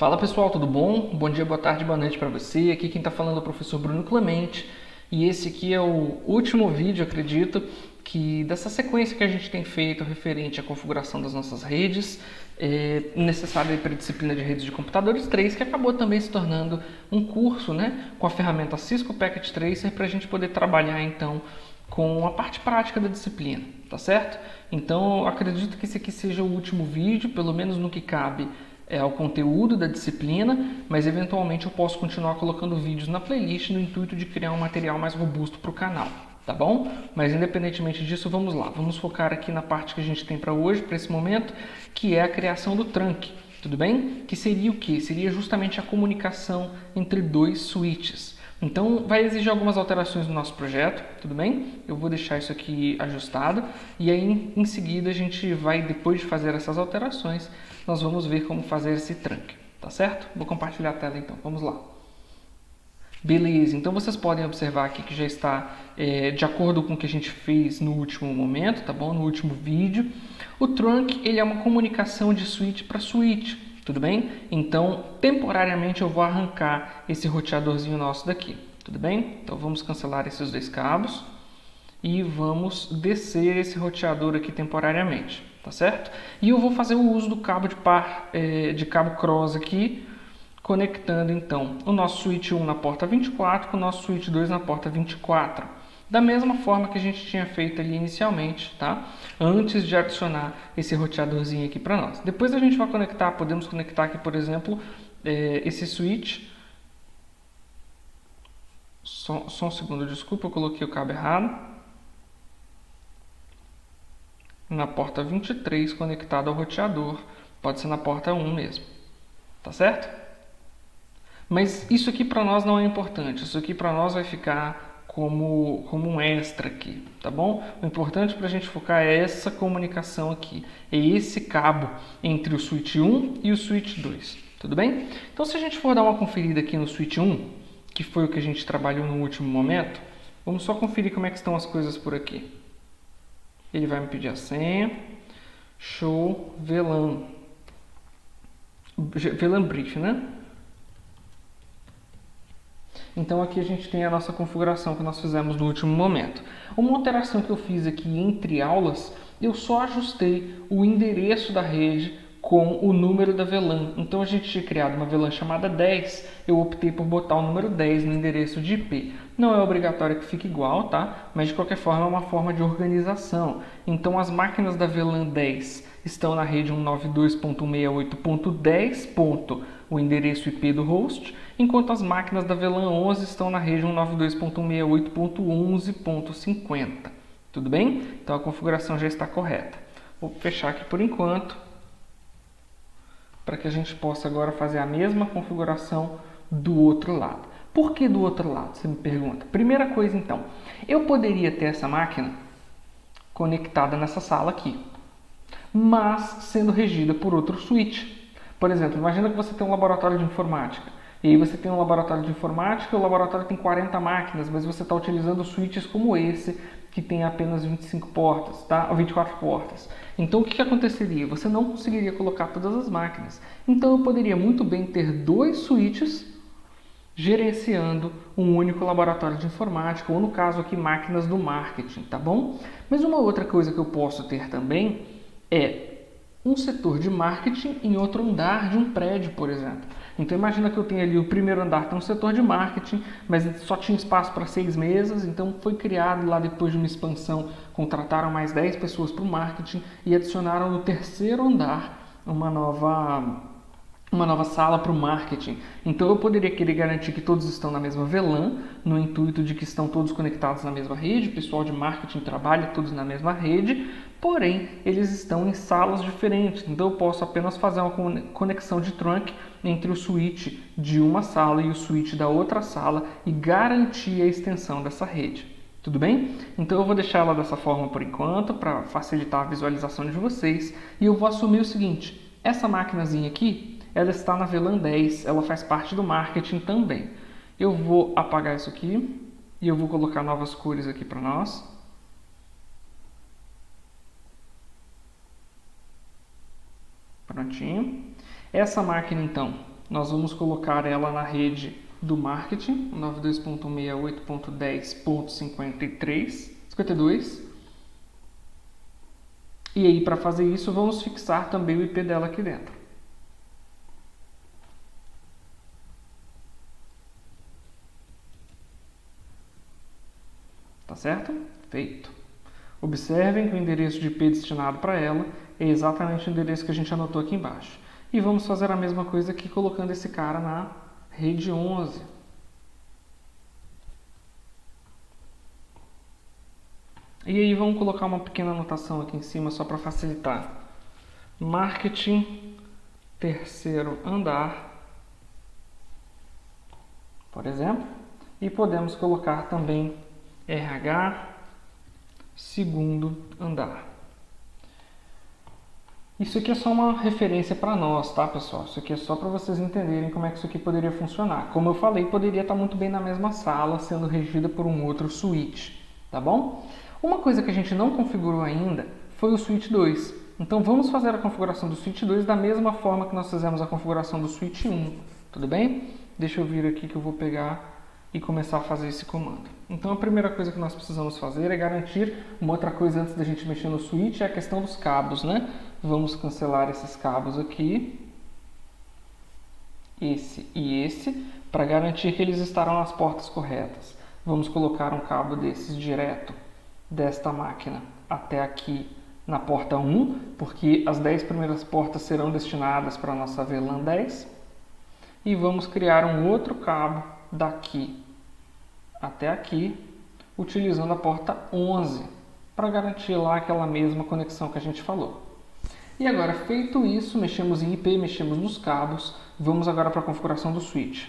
Fala pessoal, tudo bom? Bom dia, boa tarde, boa noite para você. Aqui quem está falando é o professor Bruno Clemente e esse aqui é o último vídeo, acredito, dessa sequência que a gente tem feito referente à configuração das nossas redes, necessária para a disciplina de redes de computadores 3, que acabou também se tornando um curso, né, com a ferramenta Cisco Packet Tracer para a gente poder trabalhar então com a parte prática da disciplina, tá certo? Então, eu acredito que esse aqui seja o último vídeo, pelo menos no que cabe ao conteúdo da disciplina, mas eventualmente eu posso continuar colocando vídeos na playlist no intuito de criar um material mais robusto para o canal, tá bom? Mas independentemente disso, vamos lá. Vamos focar aqui na parte que a gente tem para hoje, para esse momento, que é a criação do trunk, tudo bem? Que seria o quê? Seria justamente a comunicação entre dois switches. Então, vai exigir algumas alterações no nosso projeto, tudo bem? Eu vou deixar isso aqui ajustado e aí, em seguida, a gente vai, depois de fazer essas alterações, nós vamos ver como fazer esse trunk, tá certo? Vou compartilhar a tela então, vamos lá. Beleza, então vocês podem observar aqui que já está de acordo com o que a gente fez no último momento, tá bom? No último vídeo. O trunk, ele é uma comunicação de switch para switch, tudo bem? Então, temporariamente eu vou arrancar esse roteadorzinho nosso daqui, tudo bem? Então vamos cancelar esses dois cabos e vamos descer esse roteador aqui temporariamente, tá certo? E eu vou fazer o uso do cabo de cabo cross aqui, conectando então o nosso switch 1 na porta 24 com o nosso switch 2 na porta 24. Da mesma forma que a gente tinha feito ali inicialmente, tá? Antes de adicionar esse roteadorzinho aqui para nós. Depois a gente vai conectar, podemos conectar aqui, por exemplo, esse switch. Só um segundo, desculpa, eu coloquei o cabo errado. Na porta 23 conectado ao roteador, pode ser na porta 1 mesmo, tá certo? Mas isso aqui para nós não é importante, isso aqui para nós vai ficar como um extra aqui, tá bom? O importante para a gente focar é essa comunicação aqui, é esse cabo entre o switch 1 e o switch 2, tudo bem? Então se a gente for dar uma conferida aqui no switch 1, que foi o que a gente trabalhou no último momento, vamos só conferir como é que estão as coisas por aqui. Ele vai me pedir a senha, show, VLAN brief, né? Então aqui a gente tem a nossa configuração que nós fizemos no último momento. Uma alteração que eu fiz aqui entre aulas, eu só ajustei o endereço da rede com o número da VLAN. Então a gente tinha criado uma VLAN chamada 10, eu optei por botar o número 10 no endereço de IP. Não é obrigatório que fique igual, tá? Mas de qualquer forma é uma forma de organização. Então as máquinas da VLAN 10 estão na rede 192.168.10. O endereço IP do host, enquanto as máquinas da VLAN 11 estão na rede 192.168.11.50. Tudo bem? Então a configuração já está correta. Vou fechar aqui por enquanto, para que a gente possa agora fazer a mesma configuração do outro lado. Por que do outro lado, você me pergunta? Primeira coisa então, eu poderia ter essa máquina conectada nessa sala aqui, mas sendo regida por outro switch. Por exemplo, imagina que você tem um laboratório de informática, e aí você tem um laboratório de informática, o laboratório tem 40 máquinas, mas você está utilizando switches como esse, que tem apenas 25 portas, tá? Ou 24 portas. Então o que aconteceria? Você não conseguiria colocar todas as máquinas. Então eu poderia muito bem ter dois switches gerenciando um único laboratório de informática, ou no caso aqui máquinas do marketing, tá bom? Mas uma outra coisa que eu posso ter também é um setor de marketing em outro andar de um prédio, por exemplo. Então imagina que eu tenho ali o primeiro andar, tem um setor de marketing, mas só tinha espaço para 6 mesas, então foi criado lá depois de uma expansão, contrataram mais 10 pessoas para o marketing e adicionaram no terceiro andar uma nova sala para o marketing. Então eu poderia querer garantir que todos estão na mesma VLAN, no intuito de que estão todos conectados na mesma rede, o pessoal de marketing trabalha todos na mesma rede, porém eles estão em salas diferentes. Então eu posso apenas fazer uma conexão de trunk entre o switch de uma sala e o switch da outra sala e garantir a extensão dessa rede. Tudo bem? Então eu vou deixar ela dessa forma por enquanto, para facilitar a visualização de vocês, e eu vou assumir o seguinte: essa maquinazinha aqui, ela está na VLAN 10, ela faz parte do marketing também. Eu vou apagar isso aqui e eu vou colocar novas cores aqui para nós. Prontinho. Essa máquina então, nós vamos colocar ela na rede do marketing, 92.168.10.52. E aí, para fazer isso, vamos fixar também o IP dela aqui dentro. Tá certo? Feito. Observem que o endereço de IP destinado para ela é exatamente o endereço que a gente anotou aqui embaixo. E vamos fazer a mesma coisa aqui, colocando esse cara na rede 11. E aí vamos colocar uma pequena anotação aqui em cima só para facilitar. Marketing, terceiro andar, por exemplo. E podemos colocar também RH, segundo andar. Isso aqui é só uma referência para nós, tá, pessoal? Isso aqui é só para vocês entenderem como é que isso aqui poderia funcionar. Como eu falei, poderia estar muito bem na mesma sala, sendo regida por um outro switch, tá bom? Uma coisa que a gente não configurou ainda foi o switch 2. Então vamos fazer a configuração do switch 2 da mesma forma que nós fizemos a configuração do switch 1, tudo bem? Deixa eu vir aqui que eu vou pegar e começar a fazer esse comando. Então a primeira coisa que nós precisamos fazer é garantir uma outra coisa antes da gente mexer no switch, é a questão dos cabos, né? Vamos cancelar esses cabos aqui, esse e esse, para garantir que eles estarão nas portas corretas. Vamos colocar um cabo desses direto desta máquina até aqui na porta 1, porque as 10 primeiras portas serão destinadas para a nossa VLAN 10. E vamos criar um outro cabo daqui até aqui, utilizando a porta 11, para garantir lá aquela mesma conexão que a gente falou. E agora, feito isso, mexemos em IP, mexemos nos cabos, vamos agora para a configuração do switch.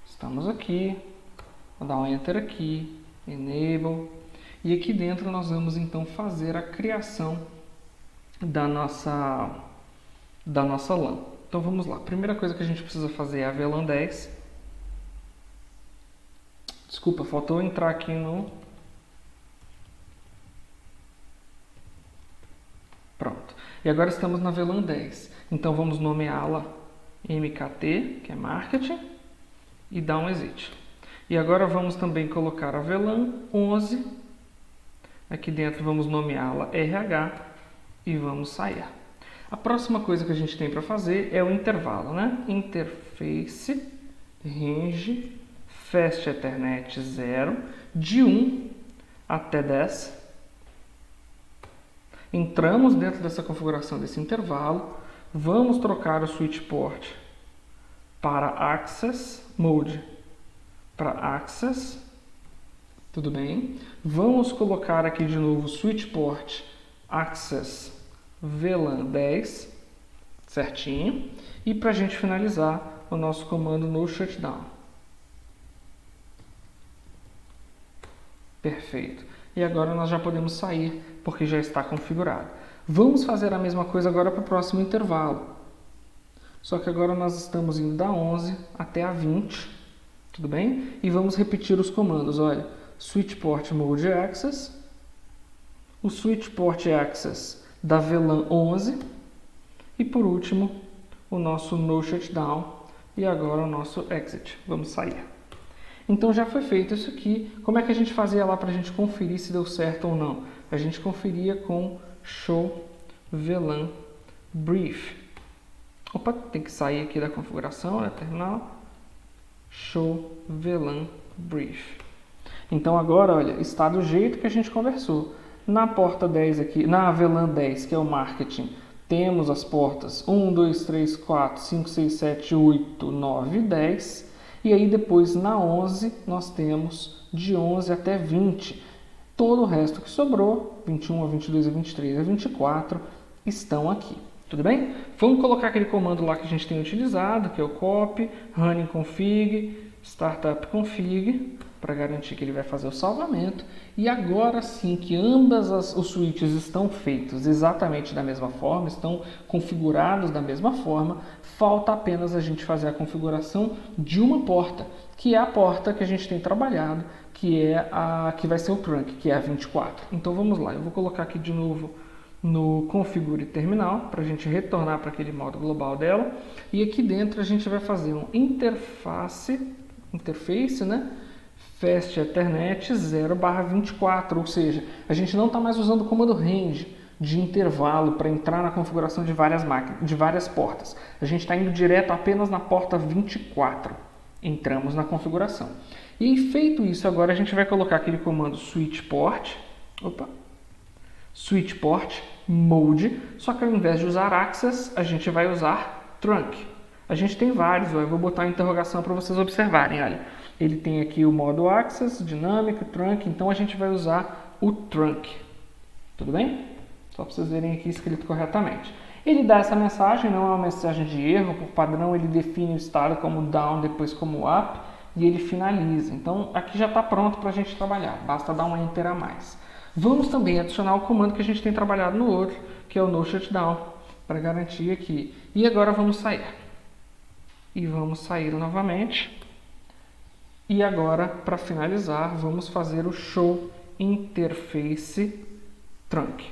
Estamos aqui, vou dar um Enter aqui, Enable, e aqui dentro nós vamos então fazer a criação da nossa LAN. Então vamos lá, a primeira coisa que a gente precisa fazer é a VLAN 10. Desculpa, faltou entrar aqui no... Pronto. E agora estamos na VLAN 10. Então vamos nomeá-la MKT, que é Marketing, e dar um Exit. E agora vamos também colocar a VLAN 11. Aqui dentro vamos nomeá-la RH e vamos sair. A próxima coisa que a gente tem para fazer é o intervalo, né? Interface, range, Fast Ethernet 0, de 1 até 10. Entramos dentro dessa configuração desse intervalo, vamos trocar o switch port para Access Mode, para Access, tudo bem? Vamos colocar aqui de novo o switch port Access VLAN 10, certinho, e para a gente finalizar o nosso comando no shutdown. Perfeito. E agora nós já podemos sair, porque já está configurado. Vamos fazer a mesma coisa agora para o próximo intervalo. Só que agora nós estamos indo da 11 até a 20, tudo bem? E vamos repetir os comandos, olha. Switch Port Mode Access, o Switch Port Access da VLAN 11 e por último o nosso No Shutdown e agora o nosso Exit. Vamos sair. Então já foi feito isso aqui. Como é que a gente fazia lá para a gente conferir se deu certo ou não? A gente conferia com Show VLAN Brief. Opa, tem que sair aqui da configuração, né? Terminal. Show VLAN Brief. Então agora, olha, está do jeito que a gente conversou. Na porta 10 aqui, na VLAN 10, que é o marketing, temos as portas 1, 2, 3, 4, 5, 6, 7, 8, 9, 10. E aí depois na 11 nós temos de 11 até 20. Todo o resto que sobrou, 21 a 22 a 23 a 24, estão aqui. Tudo bem? Vamos colocar aquele comando lá que a gente tem utilizado, que é o copy, running config, startup config, para garantir que ele vai fazer o salvamento. E agora sim que ambas os switches estão feitos exatamente da mesma forma, estão configurados da mesma forma, falta apenas a gente fazer a configuração de uma porta, que é a porta que a gente tem trabalhado, que é a que vai ser o trunk, que é a 24. Então vamos lá, eu vou colocar aqui de novo no configure terminal, para a gente retornar para aquele modo global dela. E aqui dentro a gente vai fazer um interface, né? Fast Ethernet 0/24, ou seja, a gente não está mais usando o comando range de intervalo para entrar na configuração de várias máquinas, de várias portas. A gente está indo direto apenas na porta 24. Entramos na configuração. E feito isso, agora a gente vai colocar aquele comando switchport mode, só que ao invés de usar access, a gente vai usar trunk. A gente tem vários, eu vou botar uma interrogação para vocês observarem, olha. Ele tem aqui o modo access, dinâmico, trunk, então a gente vai usar o trunk. Tudo bem? Só para vocês verem aqui escrito corretamente. Ele dá essa mensagem, não é uma mensagem de erro, por padrão ele define o estado como down, depois como up, e ele finaliza. Então aqui já está pronto para a gente trabalhar, basta dar um enter a mais. Vamos também adicionar o comando que a gente tem trabalhado no outro, que é o no shutdown, para garantir aqui. E agora vamos sair. E vamos sair novamente. E agora, para finalizar, vamos fazer o show interface trunk,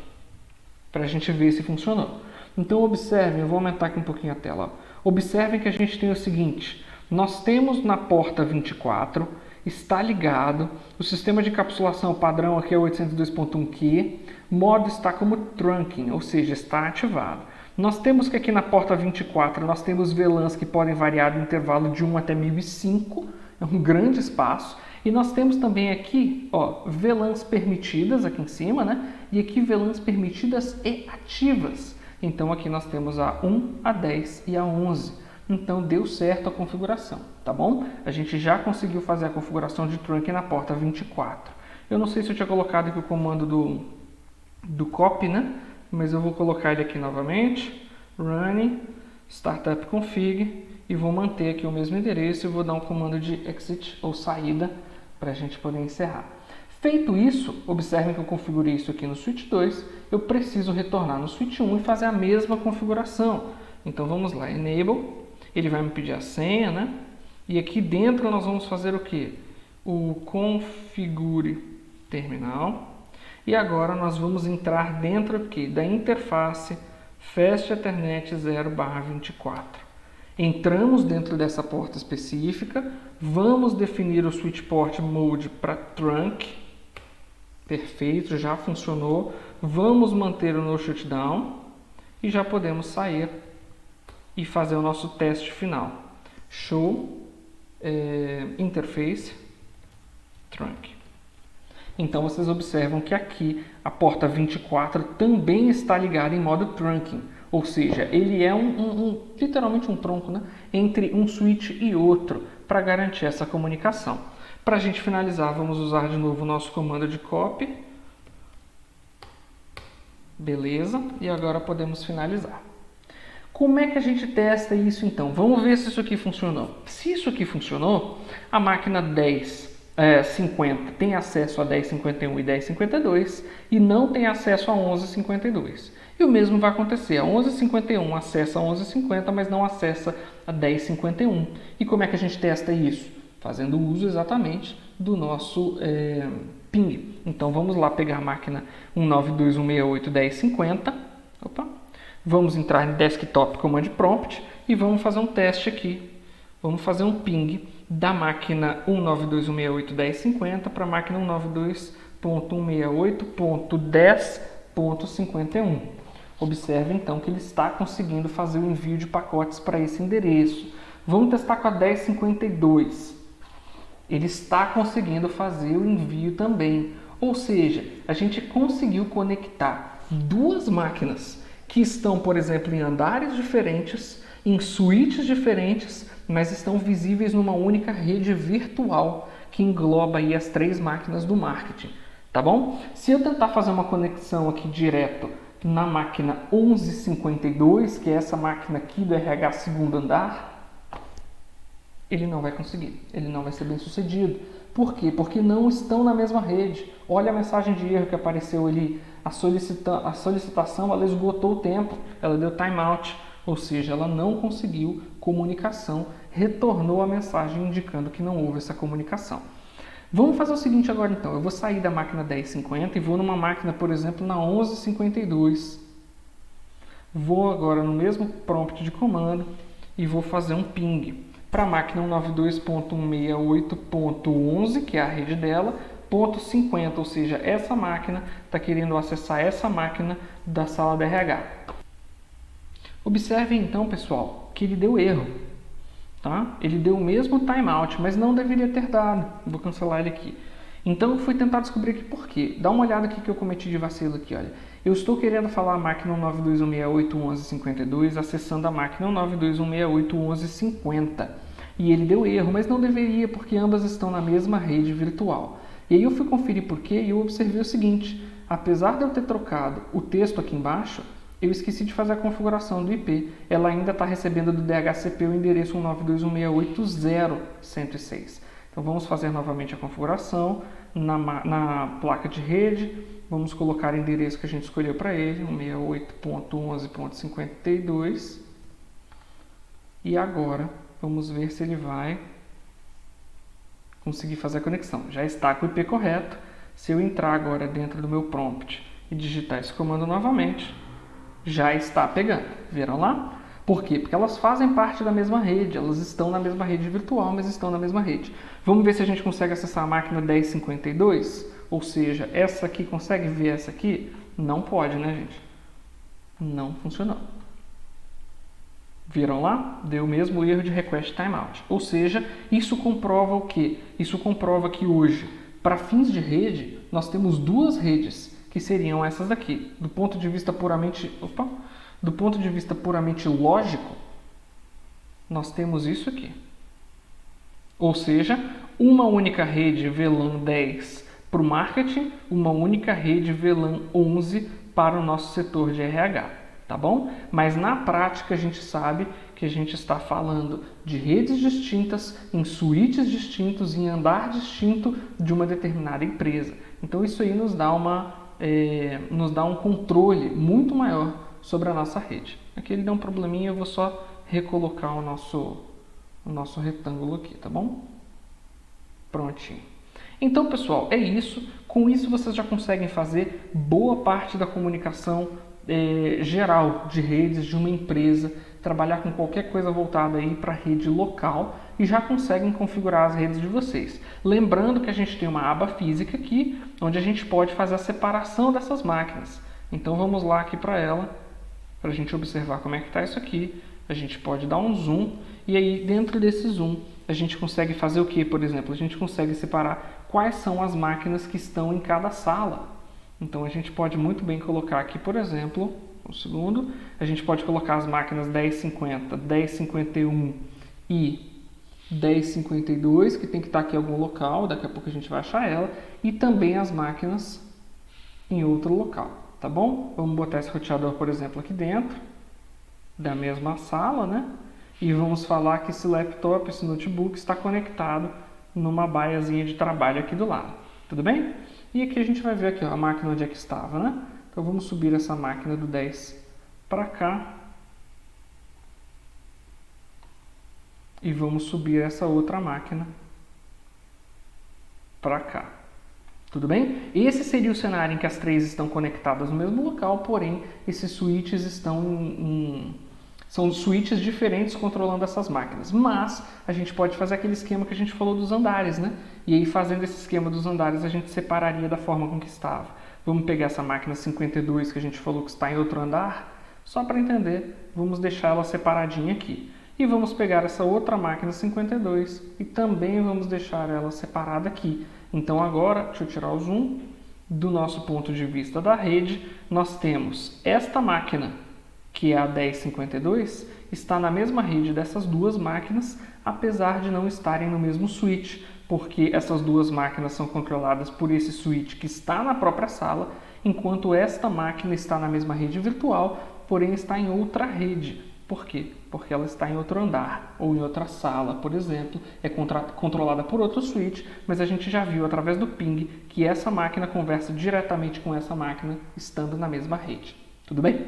para a gente ver se funcionou. Então observem, eu vou aumentar aqui um pouquinho a tela. Observem que a gente tem o seguinte, nós temos na porta 24, está ligado, o sistema de encapsulação padrão aqui é 802.1Q, modo está como trunking, ou seja, está ativado. Nós temos que aqui na porta 24, nós temos VLANs que podem variar do intervalo de 1 até 1005, é um grande espaço. E nós temos também aqui, ó, VLANs permitidas aqui em cima, né? E aqui VLANs permitidas e ativas. Então aqui nós temos a 1, a 10 e a 11. Então deu certo a configuração, tá bom? A gente já conseguiu fazer a configuração de trunk na porta 24. Eu não sei se eu tinha colocado aqui o comando do copy, né? Mas eu vou colocar ele aqui novamente. Running, startup config. E vou manter aqui o mesmo endereço e vou dar um comando de exit ou saída para a gente poder encerrar. Feito isso, observem que eu configurei isso aqui no switch 2, eu preciso retornar no switch 1 e fazer a mesma configuração. Então vamos lá, enable, ele vai me pedir a senha, né? E aqui dentro nós vamos fazer o que? O configure terminal. E agora nós vamos entrar dentro aqui da interface Fast Ethernet 0/24. Entramos dentro dessa porta específica, vamos definir o switchport mode para trunk, perfeito, já funcionou, vamos manter o no shutdown e já podemos sair e fazer o nosso teste final. Show interface trunk. Então vocês observam que aqui a porta 24 também está ligada em modo trunking. Ou seja, ele é literalmente um tronco, né, entre um switch e outro para garantir essa comunicação. Para a gente finalizar, vamos usar de novo o nosso comando de copy. Beleza, e agora podemos finalizar. Como é que a gente testa isso então? Vamos ver se isso aqui funcionou. Se isso aqui funcionou, a máquina 1050 tem acesso a 1051 e 1052 e não tem acesso a 1152. E o mesmo vai acontecer, a 1151 acessa a 1150, mas não acessa a 1051. E como é que a gente testa isso? Fazendo uso exatamente do nosso ping. Então vamos lá pegar a máquina 192.168.1050. Vamos entrar em Desktop Command Prompt e vamos fazer um teste aqui. Vamos fazer um ping da máquina 192.168.1050 para a máquina 192.168.10.51. Observe então que ele está conseguindo fazer o envio de pacotes para esse endereço. Vamos testar com a 1052. Ele está conseguindo fazer o envio também. Ou seja, a gente conseguiu conectar duas máquinas que estão, por exemplo, em andares diferentes, em suítes diferentes, mas estão visíveis numa única rede virtual que engloba aí as 3 máquinas do marketing. Tá bom? Se eu tentar fazer uma conexão aqui direto na máquina 1152, que é essa máquina aqui do RH segundo andar, ele não vai conseguir, ele não vai ser bem sucedido. Por quê? Porque não estão na mesma rede. Olha a mensagem de erro que apareceu ali, a solicitação ela esgotou o tempo, ela deu timeout, ou seja, ela não conseguiu comunicação, retornou a mensagem indicando que não houve essa comunicação. Vamos fazer o seguinte agora então, eu vou sair da máquina 1050 e vou numa máquina, por exemplo, na 1152. Vou agora no mesmo prompt de comando e vou fazer um ping para a máquina 192.168.11, que é a rede dela, ponto 50, ou seja, essa máquina está querendo acessar essa máquina da sala da RH. Observem então, pessoal, que ele deu erro. Tá? Ele deu o mesmo timeout, mas não deveria ter dado. Vou cancelar ele aqui. Então eu fui tentar descobrir aqui por quê. Dá uma olhada aqui que eu cometi de vacilo aqui, olha. Eu estou querendo falar a máquina 192.168.11.52 acessando a máquina 192.168.11.50. E ele deu erro, mas não deveria, porque ambas estão na mesma rede virtual. E aí eu fui conferir por quê e eu observei o seguinte. Apesar de eu ter trocado o texto aqui embaixo, eu esqueci de fazer a configuração do IP. Ela ainda está recebendo do DHCP o endereço 192.168.106. Então vamos fazer novamente a configuração na placa de rede. Vamos colocar o endereço que a gente escolheu para ele, 168.11.52. E agora vamos ver se ele vai conseguir fazer a conexão. Já está com o IP correto. Se eu entrar agora dentro do meu prompt e digitar esse comando novamente, já está pegando. Viram lá? Por quê? Porque elas fazem parte da mesma rede, elas estão na mesma rede virtual, mas estão na mesma rede. Vamos ver se a gente consegue acessar a máquina 1052, ou seja, essa aqui consegue ver essa aqui? Não pode, né, gente? Não funcionou. Viram lá? Deu o mesmo erro de request timeout. Ou seja, isso comprova o quê? Isso comprova que hoje, para fins de rede, nós temos duas redes, que seriam essas daqui. Do ponto de vista puramente lógico, nós temos isso aqui. Ou seja, uma única rede VLAN 10 para o marketing, uma única rede VLAN 11 para o nosso setor de RH, tá bom? Mas na prática a gente sabe que a gente está falando de redes distintas, em suítes distintos, em andar distinto de uma determinada empresa. Então isso aí nos dá um controle muito maior sobre a nossa rede. Aqui ele deu um probleminha, eu vou só recolocar o nosso retângulo aqui, tá bom? Prontinho. Então, pessoal, é isso. Com isso, vocês já conseguem fazer boa parte da comunicação geral de redes de uma empresa, trabalhar com qualquer coisa voltada aí para a rede local e já conseguem configurar as redes de vocês. Lembrando que a gente tem uma aba física aqui, onde a gente pode fazer a separação dessas máquinas. Então vamos lá aqui para ela, para a gente observar como é que está isso aqui. A gente pode dar um zoom e aí dentro desse zoom a gente consegue fazer o que, por exemplo? A gente consegue separar quais são as máquinas que estão em cada sala. Então a gente pode muito bem colocar aqui, por exemplo, um segundo, a gente pode colocar as máquinas 1050, 1051 e 1052, que tem que estar aqui em algum local, daqui a pouco a gente vai achar ela, e também as máquinas em outro local, tá bom? Vamos botar esse roteador, por exemplo, aqui dentro da mesma sala, né? E vamos falar que esse laptop, esse notebook está conectado numa baiazinha de trabalho aqui do lado, tudo bem? E aqui a gente vai ver aqui, ó, a máquina onde é que estava, né? Então vamos subir essa máquina do 10 para cá. E vamos subir essa outra máquina para cá. Tudo bem? Esse seria o cenário em que as três estão conectadas no mesmo local, porém esses switches são switches diferentes controlando essas máquinas. Mas a gente pode fazer aquele esquema que a gente falou dos andares, né? E aí fazendo esse esquema dos andares a gente separaria da forma com que estava. Vamos pegar essa máquina 52 que a gente falou que está em outro andar, só para entender, vamos deixar ela separadinha aqui. E vamos pegar essa outra máquina 52 e também vamos deixar ela separada aqui. Então agora, deixa eu tirar o zoom, do nosso ponto de vista da rede, nós temos esta máquina, que é a 1052, está na mesma rede dessas duas máquinas, apesar de não estarem no mesmo switch, porque essas duas máquinas são controladas por esse switch que está na própria sala, enquanto esta máquina está na mesma rede virtual, porém está em outra rede. Por quê? Porque ela está em outro andar ou em outra sala, por exemplo, é controlada por outro switch, mas a gente já viu através do ping que essa máquina conversa diretamente com essa máquina estando na mesma rede. Tudo bem?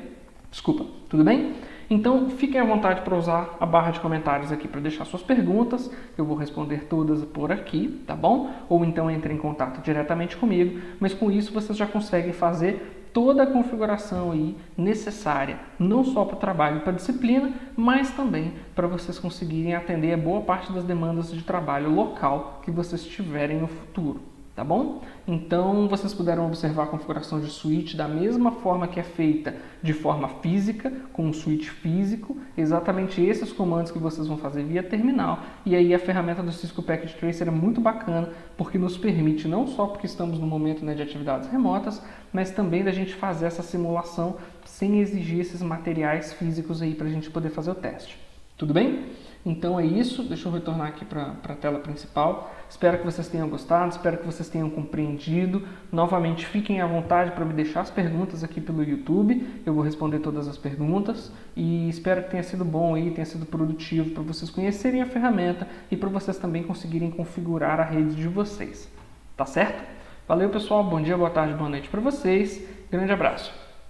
Desculpa, tudo bem? Então, fiquem à vontade para usar a barra de comentários aqui para deixar suas perguntas, eu vou responder todas por aqui, tá bom? Ou então entre em contato diretamente comigo, mas com isso vocês já conseguem fazer toda a configuração aí necessária, não só para o trabalho e para a disciplina, mas também para vocês conseguirem atender a boa parte das demandas de trabalho local que vocês tiverem no futuro, tá bom? Então, vocês puderam observar a configuração de switch da mesma forma que é feita de forma física, com um switch físico, exatamente esses comandos que vocês vão fazer via terminal. E aí a ferramenta do Cisco Packet Tracer é muito bacana, porque nos permite, não só porque estamos no momento, né, de atividades remotas, mas também da gente fazer essa simulação sem exigir esses materiais físicos aí para a gente poder fazer o teste. Tudo bem? Então é isso, deixa eu retornar aqui para a tela principal. Espero que vocês tenham gostado, espero que vocês tenham compreendido. Novamente, fiquem à vontade para me deixar as perguntas aqui pelo YouTube, eu vou responder todas as perguntas e espero que tenha sido bom aí, tenha sido produtivo para vocês conhecerem a ferramenta e para vocês também conseguirem configurar a rede de vocês. Tá certo? Valeu pessoal, bom dia, boa tarde, boa noite para vocês, grande abraço!